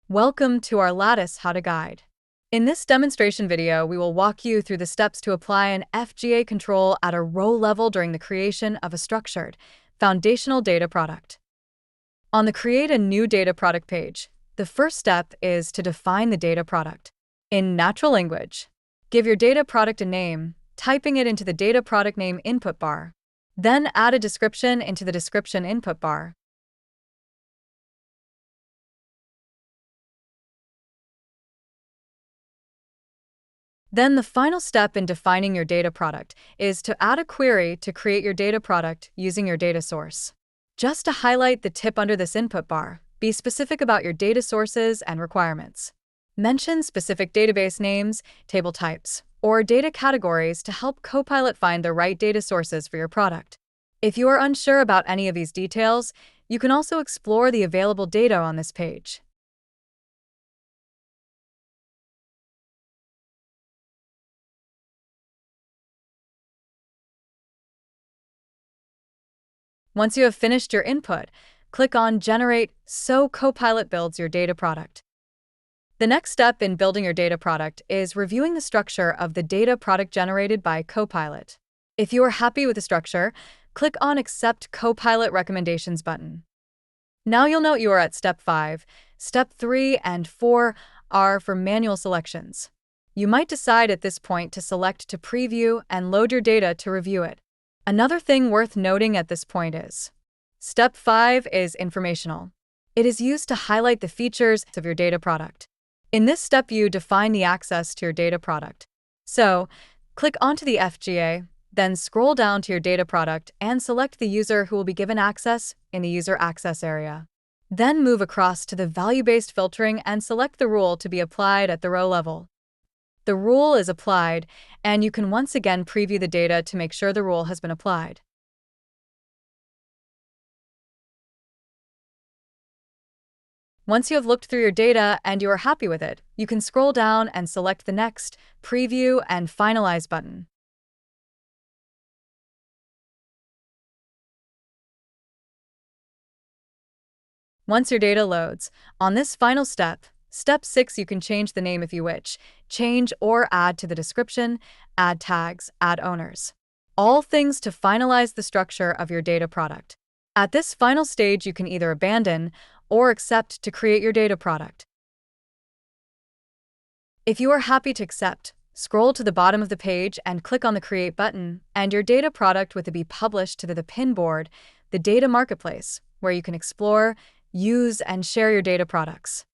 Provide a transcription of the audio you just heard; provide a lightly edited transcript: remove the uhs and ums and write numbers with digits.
Welcome to our Lattice How to Guide. In this demonstration video, we will walk you through the steps to apply an FGA control at a row level during the creation of a structured, foundational data product. On the Create a New Data Product page, the first step is to define the data product. In natural language, give your data product a name, typing it into the data product name input bar. Then add a description into the description input bar. Then the final step in defining your data product is to add a query to create your data product using your data source. Just to highlight the tip under this input bar, be specific about your data sources and requirements. Mention specific database names, table types, or data categories to help Copilot find the right data sources for your product. If you are unsure about any of these details, you can also explore the available data on this page. Once you have finished your input, click on Generate so Copilot builds your data product. The next step in building your data product is reviewing the structure of the data product generated by Copilot. If you are happy with the structure, click on Accept Copilot Recommendations button. Now you'll note you are at Step 5. Step 3 and 4 are for manual selections. You might decide at this point to select to preview and load your data to review it. Another thing worth noting at this point is Step 5 is informational. It is used to highlight the features of your data product. In this step, you define the access to your data product. So, click onto the FGA, then scroll down to your data product and select the user who will be given access in the user access area. Then move across to the value-based filtering and select the rule to be applied at the row level. The rule is applied, and you can once again preview the data to make sure the rule has been applied. Once you have looked through your data and you are happy with it, you can scroll down and select the Next, Preview, and Finalize button. Once your data loads, on this final step, Step 6, you can change the name if you wish, change or add to the description, add tags, add owners. All things to finalize the structure of your data product. At this final stage, you can either abandon or accept to create your data product. If you are happy to accept, scroll to the bottom of the page and click on the Create button, and your data product will be published to the pin board, the data marketplace, where you can explore, use, and share your data products.